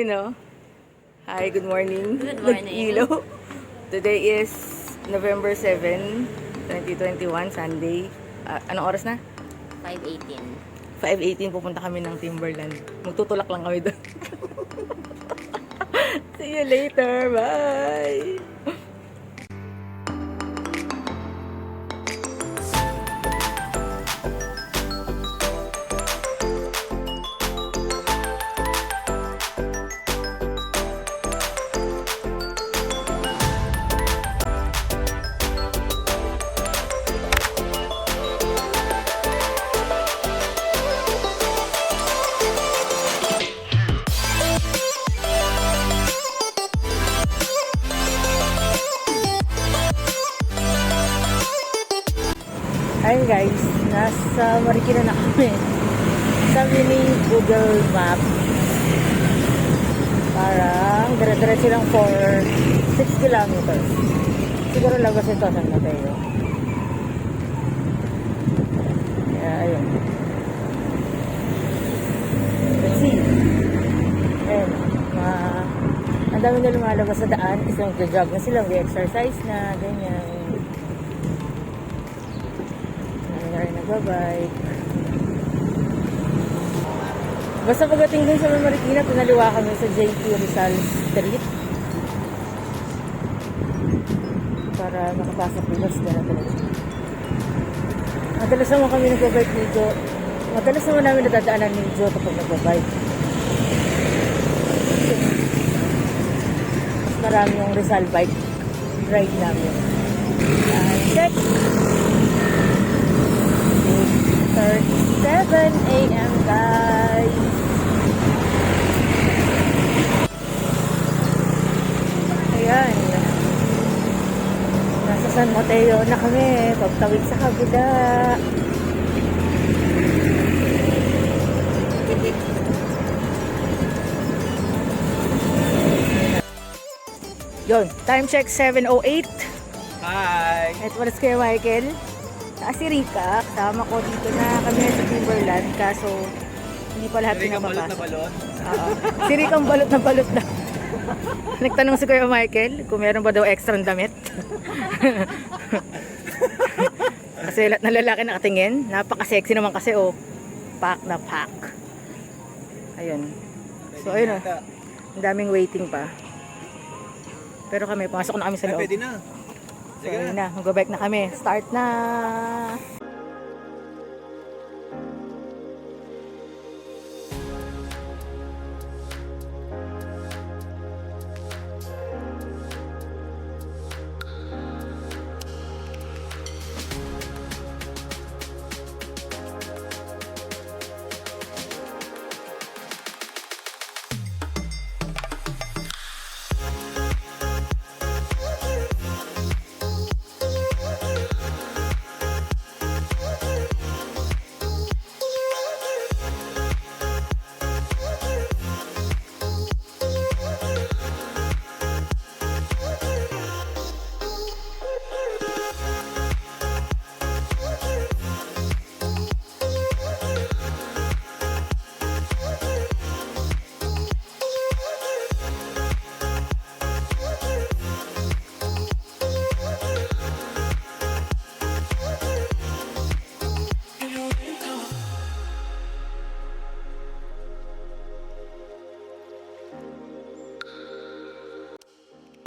no? Hi, good morning. Good morning. Nag-ilaw. Today is November 7, 2021, Sunday. Anong oras na? 5:18. 5:18, pupunta kami ng Timberland. Magtutulak lang kami doon. See you later. Bye! Ayun guys, nasa Rica na kami. Sabi ni Google Map, parang dire-diretso lang for 6 kilometers. Siguro labas ito San Mateo. Kaya ayun. Let's see. Ayun. Ang dami na lumalabas sa daan kasi nag-jog na sila, may exercise na, ganyan. Nagbabike. Basta pagdating dun sa Marikina, pinaliwa kami sa JP Rizal Street para makapasok bukas na talaga. Madalas naman kami nagbabike medyo. Madalas naman namin nadadaanan medyo kapag nagbabike. Mas marami yung Rizal bike ride namin. Check! 7 AM guys. Ayan. Nasa San Mateo na kami. Pagtawid sa kabila. Yun. Time check 7:08. Hi! At wala si Kuya Michael. Si Rica, kasama ko dito na kami sa Timberland, kaso hindi pa lahat pinapapasok. Balot. Si Rica ang balot na balot na. Nagtanong si Kuya Michael kung meron ba daw extra damit. Kasi lahat na lalaki nakatingin, napaka-sexy naman kasi pack na pack. Ayun. So ayun ang daming waiting pa. Pero kami, pumasok na kami sa loob. Pwede na. So, ayun na, mag-bike na kami. Start na!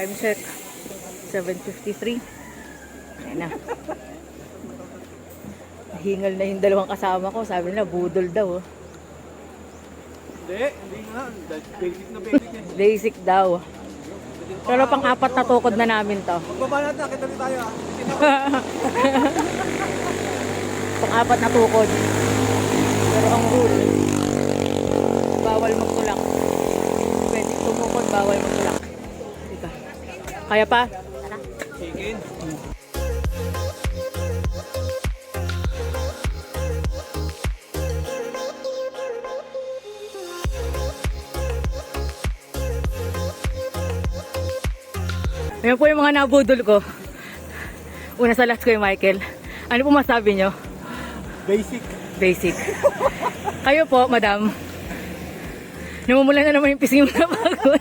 Time check 7:53. Ayan na. Hingal na yung dalawang kasama ko. Sabi nila budol daw. Hindi nga. Basic na basic yan. Basic daw. Pero pang-apat na tukod na namin to. Magbaba natin, kita rin tayo. Pang-apat na tukod. Pero ang rule, bawal magtulak. Pwede tumukod, bawal magtulak. Kaya pa? Tara. Chicken. Ayan po yung mga nabudol ko. Una sa last ko yung Michael. Ano po masabi nyo? Basic. Basic. Kayo po, madam. Namumula na naman yung pisngi mo na pagod.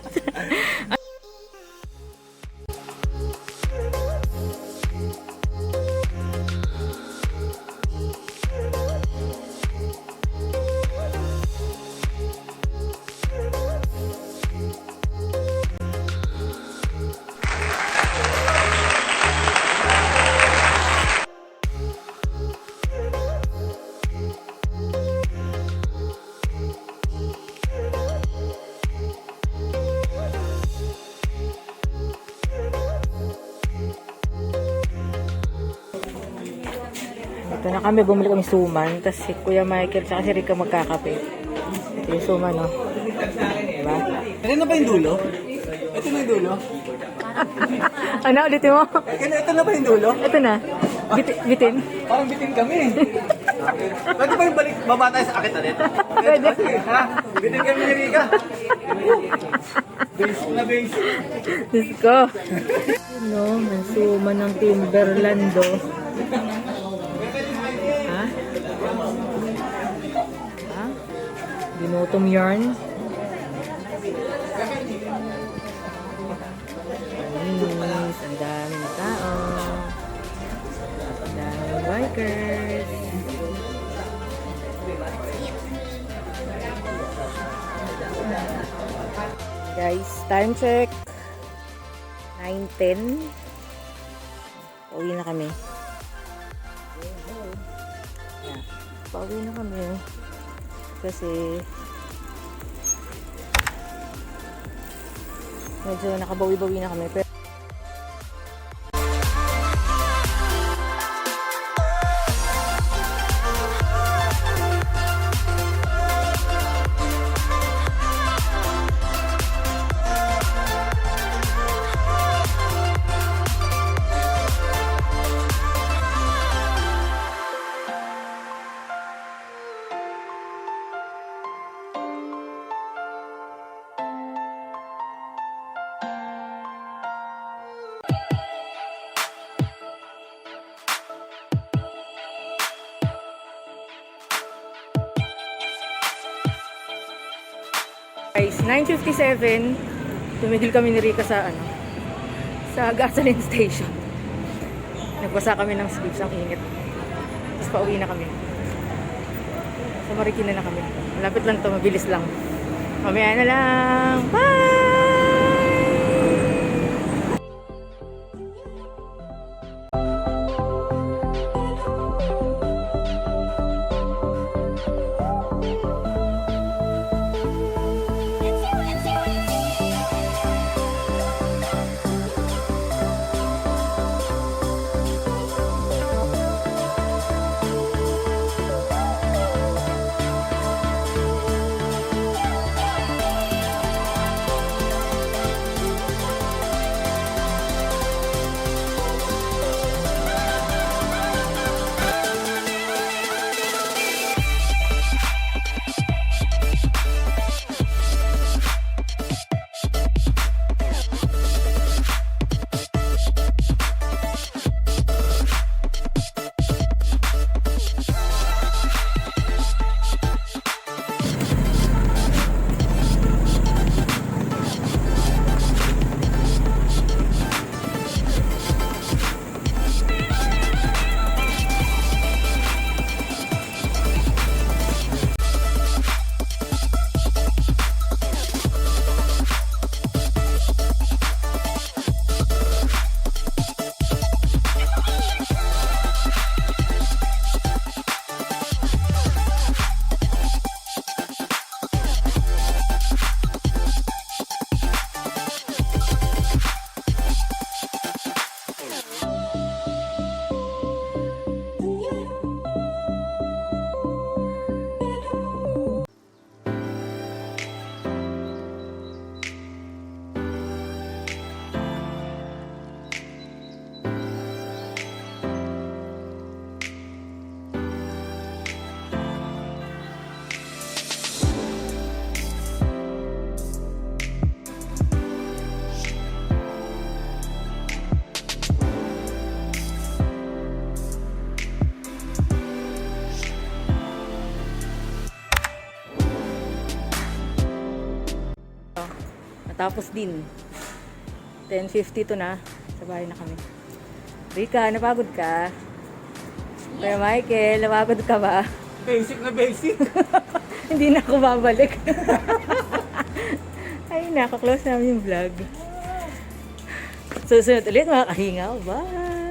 Ito na kami, bumili kami suman. Tapos si Kuya Michael at si Rica magkakape. Ito yung suman, no? Diba? Ito na ba yung dulo? Ito na yung dulo? Ano, ulitin mo? Ito na ba yung dulo? Ito na. Bitin. Parang bitin kami. Pwede ba yung baba tayo sa akit ulit? Pwede. Sige, ha? Bitin kami ni Rica. Basic na basic. Diyos ko. Ano, ang suman ng Timberland, oh. Ha? Ha? Binutong yarn. Anis, ang daming tao. Ang daming bikers. Guys, time check. 9:10. Pauwi na kami. Yeah. Pauwi na kami. Kasi medyo nakabawi-bawi na kami. Pero guys, 9:57, tumigil kami ni Rica sa gasoline station. Nagbasa kami ng sleeves, ang init. Tapos pauwi na kami. Sa Marikina na kami. Malapit lang to, mabilis lang. Mamaya na lang. Bye! Tapos din. 10:52 na. Sa bahay na kami. Rica, napagod ka? Kuya Michael, napagod ka ba? Basic na basic. Hindi na ako babalik. Ay, nakaklose namin yung vlog. Susunod ulit mga kahingaw. Bye!